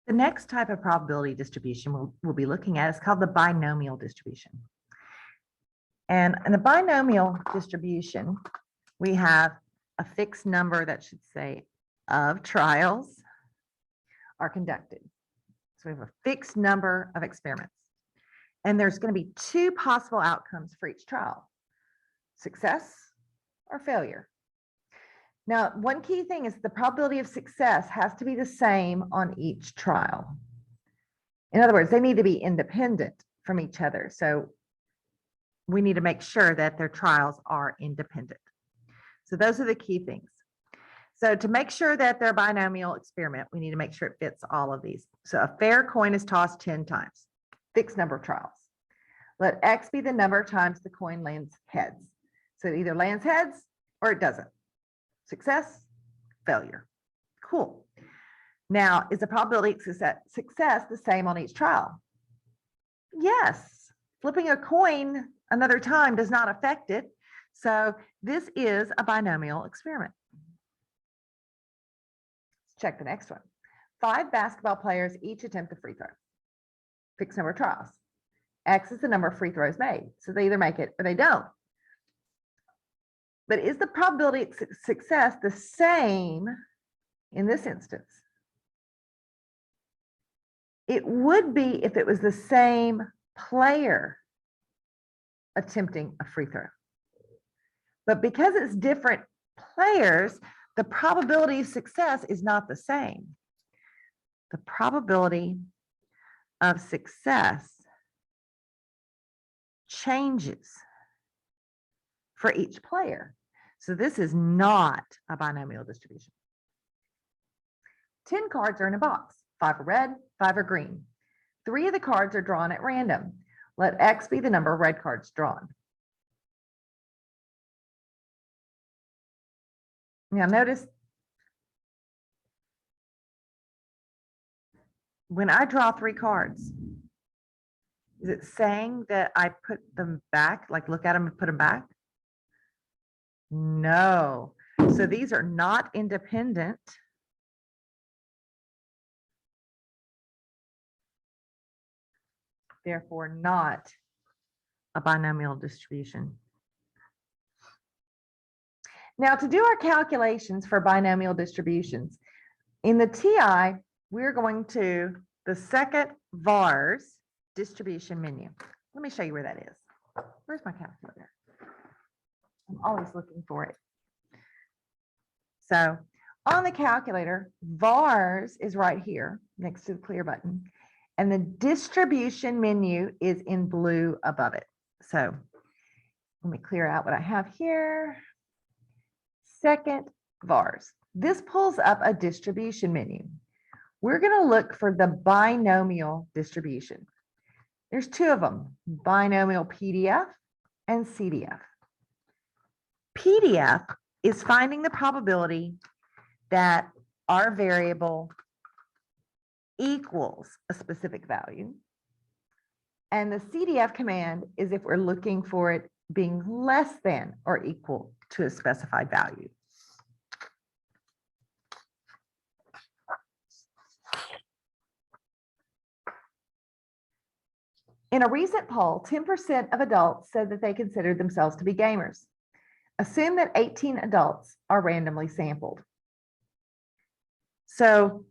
The next type of probability distribution we'll be looking at is called the binomial distribution. And in the binomial distribution, we have a fixed number that should say of trials are conducted. So we have a fixed number of experiments. And there's going to be two possible outcomes for each trial: success or failure. Now, one key thing is the probability of success has to be the same on each trial. In other words, they need to be independent from each other. So we need to make sure that their trials are independent. So those are the key things. So to make sure that they're a binomial experiment, we need to make sure it fits all of these. So a fair coin is tossed 10 times, fixed number of trials. Let X be the number of times the coin lands heads. So it either lands heads or it doesn't. Success, failure. Cool. Now, is the probability of success the same on each trial? Yes. Flipping a coin another time does not affect it. So this is a binomial experiment. Let's check the next one. 5 basketball players each attempt a free throw. Fixed number of trials. X is the number of free throws made. So they either make it or they don't. But is the probability of success the same in this instance? It would be if it was the same player attempting a free throw. But because it's different players, the probability of success is not the same. The probability of success changes for each player. So this is not a binomial distribution. 10 cards are in a box. 5 are red, 5 are green. 3 of the cards are drawn at random. Let X be the number of red cards drawn. Now notice when I draw 3 cards, is it saying that I put them back, like look at them and put them back? No. So these are not independent. Therefore, not a binomial distribution. Now, to do our calculations for binomial distributions, in the TI, we're going to the second VARS distribution menu. Let me show you where that is. Where's my calculator? I'm always looking for it. So on the calculator, VARS is right here next to the clear button, and the distribution menu is in blue above it. So let me clear out what I have here. Second VARS. This pulls up a distribution menu. We're going to look for the binomial distribution. There's 2 of them, binomial PDF and CDF. PDF is finding the probability that our variable equals a specific value. And the CDF command is if we're looking for it being less than or equal to a specified value. In a recent poll, 10% of adults said that they considered themselves to be gamers. Assume that 18 adults are randomly sampled. So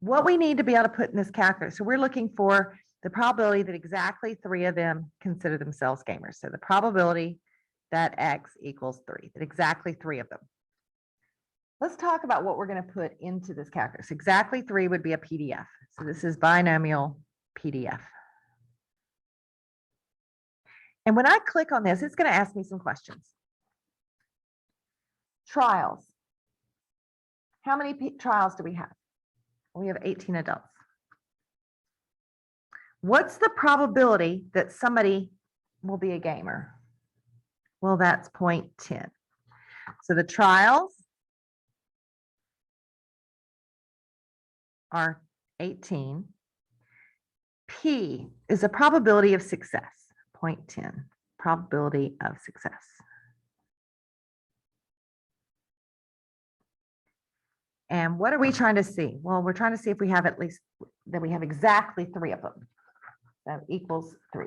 what we need to be able to put in this calculator, so we're looking for the probability that exactly 3 of them consider themselves gamers. So the probability that X equals 3, that exactly 3 of them. Let's talk about what we're going to put into this calculator. So exactly 3 would be a PDF. So this is binomial PDF. And when I click on this, it's going to ask me some questions. Trials. How many trials do we have? We have 18 adults. What's the probability that somebody will be a gamer? Well, that's 0.10. So the trials are 18. P is a probability of success, 0.10, probability of success. And what are we trying to see? Well, we're trying to see if we have at least, that we have exactly 3 of them. That equals 3.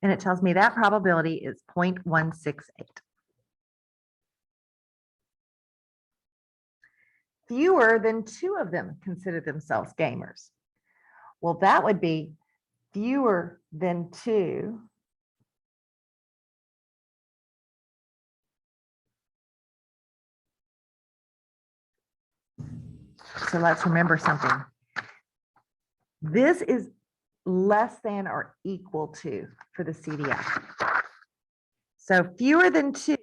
And it tells me that probability is 0.168. Fewer than 2 of them consider themselves gamers. Well, that would be fewer than 2 . So let's remember something. This is less than or equal to for the CDF. So fewer than 2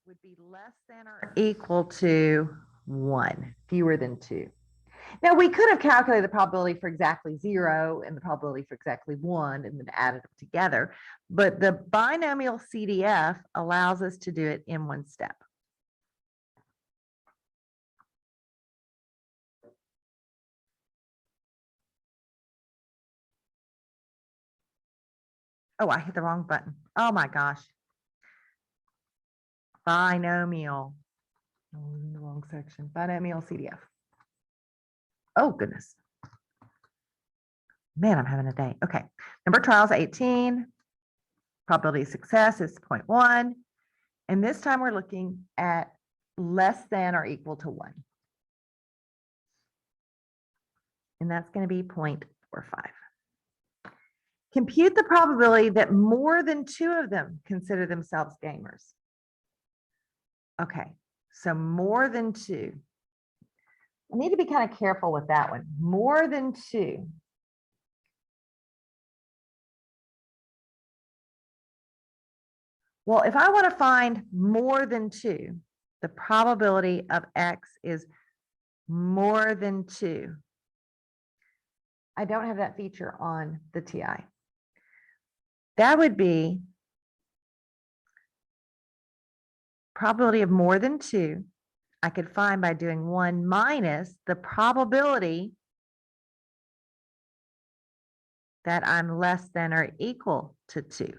would be less than or equal to 1, fewer than 2. Now we could have calculated the probability for exactly 0 and the probability for exactly 1 and then added them together, but the binomial CDF allows us to do it in one step. Oh, I hit the wrong button. Oh my gosh. Binomial. Oh, in the wrong section. Binomial CDF. Oh, goodness. Man, I'm having a day. Okay. Number of trials, 18. Probability of success is 0.1. And this time we're looking at less than or equal to 1. And that's going to be 0.45. Compute the probability that more than 2 of them consider themselves gamers. Okay, so more than 2. I need to be kind of careful with that one. More than 2. Well, if I want to find more than 2, the probability of X is more than 2. I don't have that feature on the TI. That would be probability of more than 2. I could find by doing 1 minus the probability that I'm less than or equal to 2.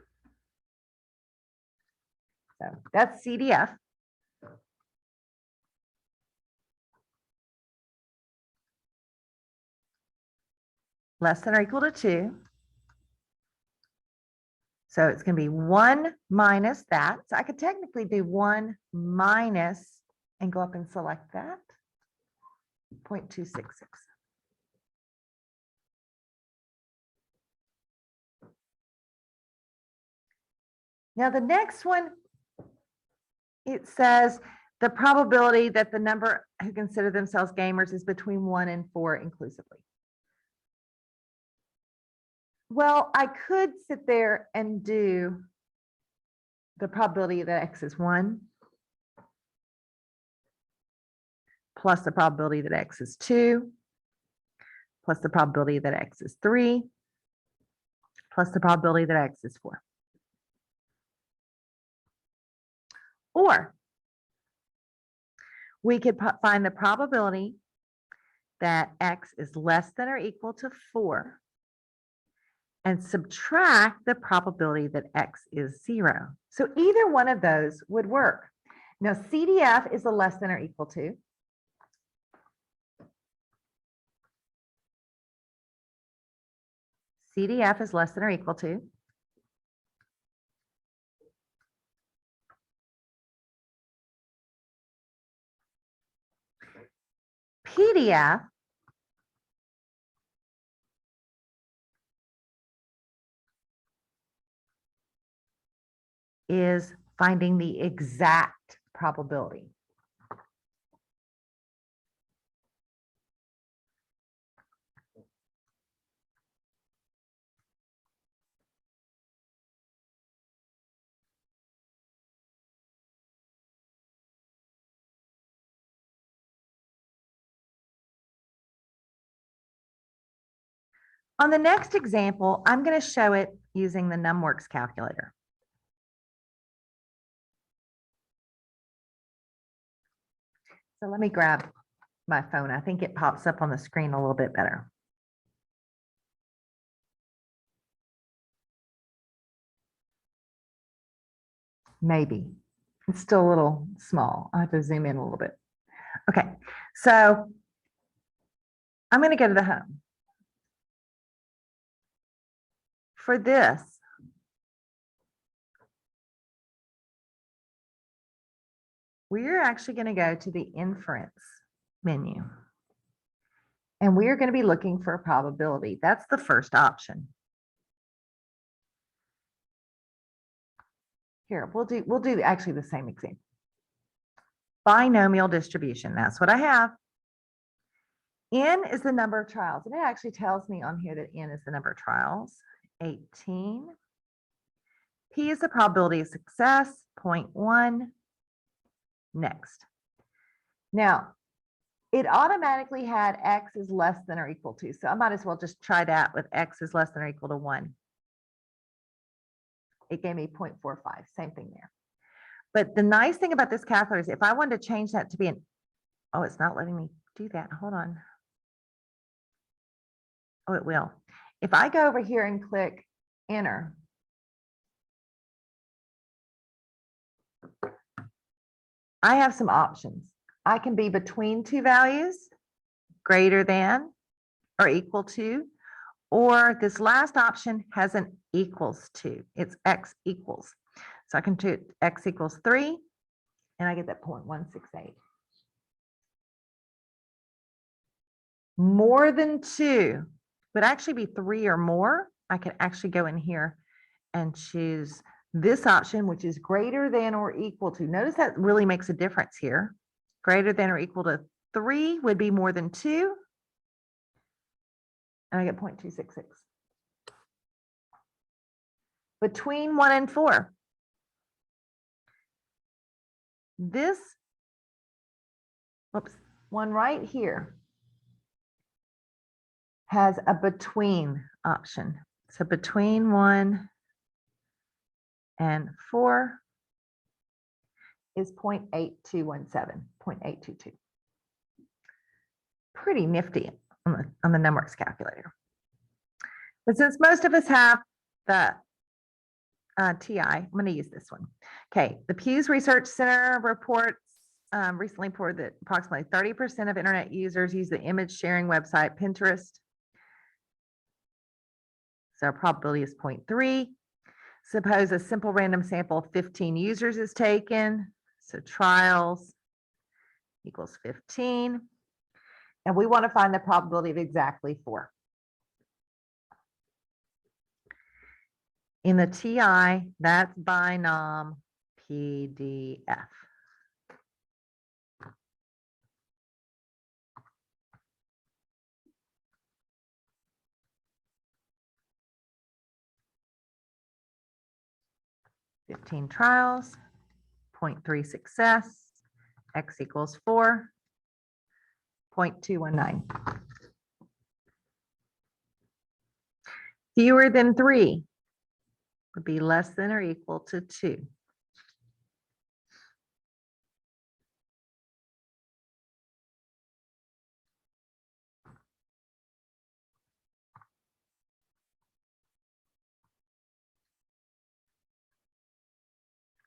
So that's CDF. Less than or equal to 2. So it's going to be 1 minus that. So I could technically do 1 minus and go up and select that. 0.266. Now the next one, it says the probability that the number who consider themselves gamers is between 1 and 4 inclusively. Well, I could sit there and do the probability that X is 1 plus the probability that X is 2 plus the probability that X is 3 plus the probability that X is 4. Or we could find the probability that X is less than or equal to 4 and subtract the probability that X is 0. So either one of those would work. Now CDF is a less than or equal to. CDF is less than or equal to. PDF is finding the exact probability. On the next example, I'm going to show it using the NumWorks calculator. So let me grab my phone. I think it pops up on the screen a little bit better. Maybe. It's still a little small. I have to zoom in a little bit. Okay, so I'm going to go to the home. For this, we're actually going to go to the inference menu. And we are going to be looking for a probability. That's the first option. Here, we'll do actually the same example. Binomial distribution, that's what I have. N is the number of trials, and it actually tells me on here that N is the number of trials, 18. P is the probability of success, 0.1. Next. Now, it automatically had X is less than or equal to, so I might as well just try that with X is less than or equal to 1. It gave me 0.45, same thing there. But the nice thing about this calculator is if I wanted to change that to be an, oh, it's not letting me do that. Hold on. Oh, it will. If I go over here and click enter, I have some options. I can be between two values, greater than or equal to, or this last option has an equals to. It's X equals. So I can do X equals 3, and I get that 0.168. More than 2 would actually be 3 or more. I could actually go in here and choose this option, which is greater than or equal to. Notice that really makes a difference here. Greater than or equal to 3 would be more than 2. And I get 0.266. Between 1 and 4. This, oops, one right here has a between option. So between 1 and 4 is 0.8217, 0.822. Pretty nifty on the numerics calculator. But since most of us have the TI, I'm going to use this one. Okay, the Pew's Research Center reports recently reported that approximately 30% of internet users use the image sharing website Pinterest. So our probability is 0.3. Suppose a simple random sample of 15 users is taken. So trials equals 15. And we want to find the probability of exactly 4. In the TI, that's binom PDF. (15 trials, 0.3 success, X equals 4, 0.219. Fewer than 3 would be less than or equal to 2.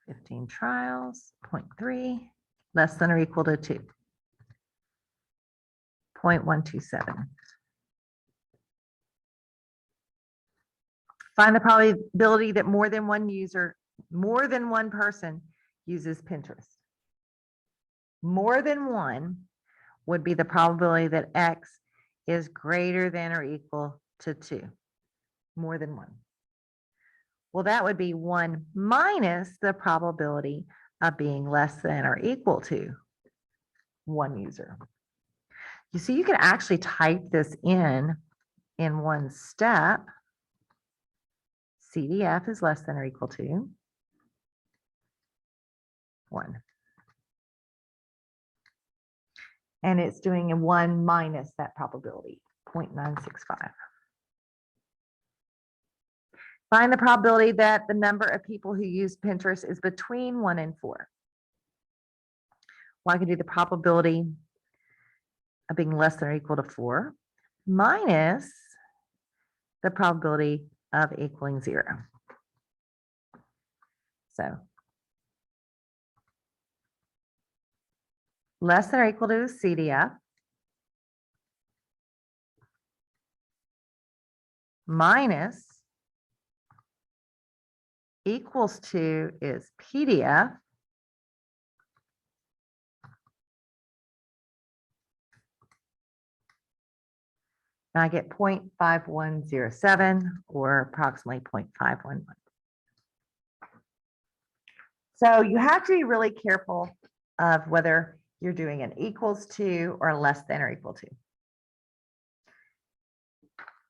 (15 trials, 0.3, less than or equal to 2. 0.127. Find the probability that more than one person uses Pinterest. More than one would be the probability that X is greater than or equal to 2. More than one. Well, that would be 1 minus the probability of being less than or equal to 1 user. You see, you can actually type this in one step. CDF is less than or equal to 1. And it's doing a 1 minus that probability, 0.965. Find the probability that the number of people who use Pinterest is between 1 and 4. Well, I can do the probability of being less than or equal to 4 minus the probability of equaling 0. So less than or equal to CDF minus equals to is PDF and I get 0.5107 or approximately 0.511. So you have to be really careful of whether you're doing an equals to or less than or equal to.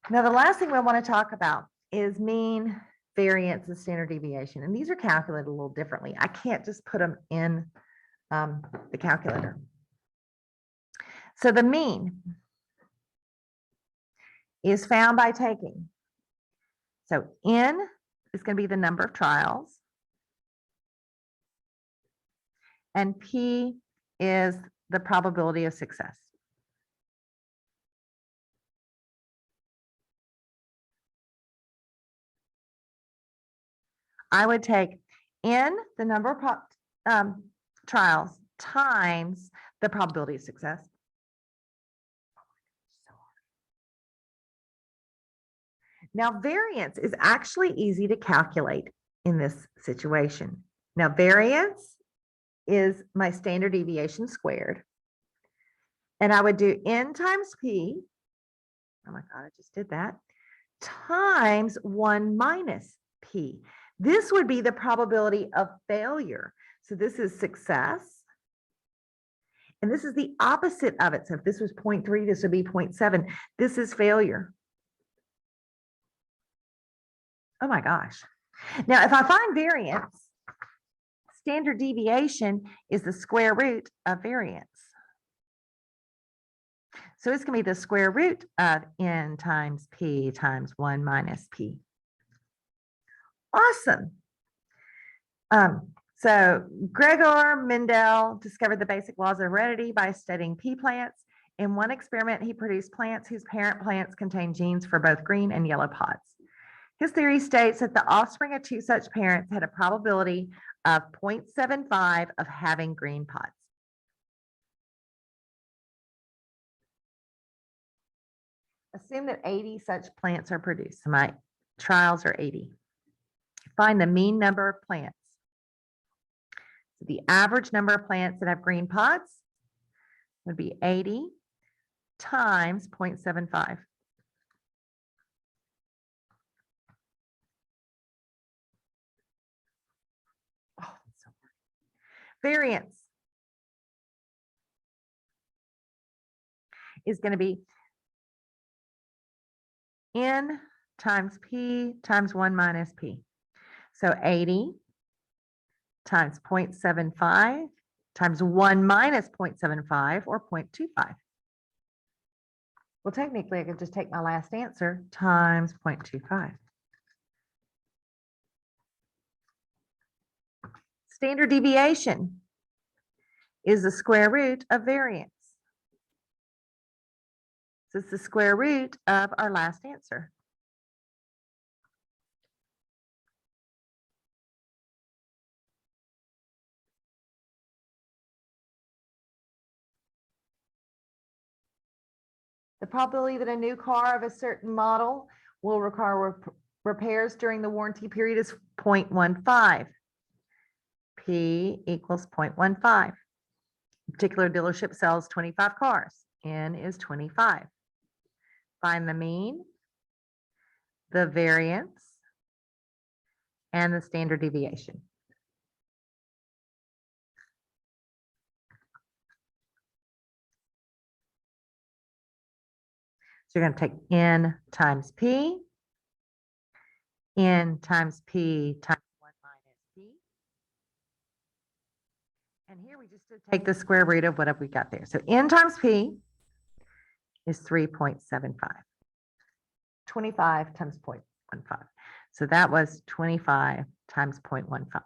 Now, the last thing we want to talk about is mean, variance, and standard deviation. And these are calculated a little differently. I can't just put them in the calculator. So the mean is found by taking. So N is going to be the number of trials. And P is the probability of success. I would take N, the number of trials, times the probability of success. Now, variance is actually easy to calculate in this situation. Now, variance is my standard deviation squared. And I would do N times P. Oh my God, I just did that. Times 1 minus P. This would be the probability of failure. So this is success. And this is the opposite of it. So if this was 0.3, this would be 0.7. This is failure. Oh my gosh. Now, if I find variance, standard deviation is the square root of variance. So it's going to be the square root of N times P times 1 minus P. Awesome. So Gregor Mendel discovered the basic laws of heredity by studying pea plants. In one experiment, he produced plants whose parent plants contain genes for both green and yellow pods. His theory states that the offspring of two such parents had a probability of 0.75 of having green pods. Assume that 80 such plants are produced. So my trials are 80. Find the mean number of plants. So the average number of plants that have green pods would be 80 times 0.75. Oh, that's so hard. Variance is going to be N times P times 1 minus P. So 80 times 0.75 times 1 minus 0.75 or 0.25. Well, technically, I could just take my last answer times 0.25. Standard deviation is the square root of variance. So it's the square root of our last answer. The probability that a new car of a certain model will require repairs during the warranty period is 0.15. P equals 0.15. A particular dealership sells 25 cars. N is 25. Find the mean, the variance, and the standard deviation. So you're going to take N times P, N times P times 1 minus P. And here we just take the square root of whatever we got there. So N times P is 3.75. 25 times 0.15. So that was 25 times 0.15.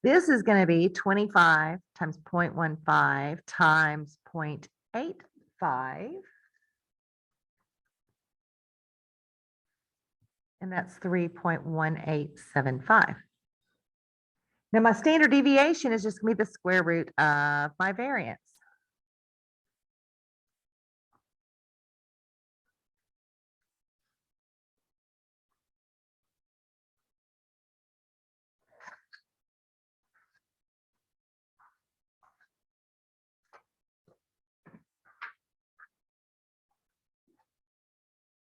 This is going to be 25 times 0.15 times 0.85. And that's 3.1875. Now my standard deviation is just gonna be the square root of my variance.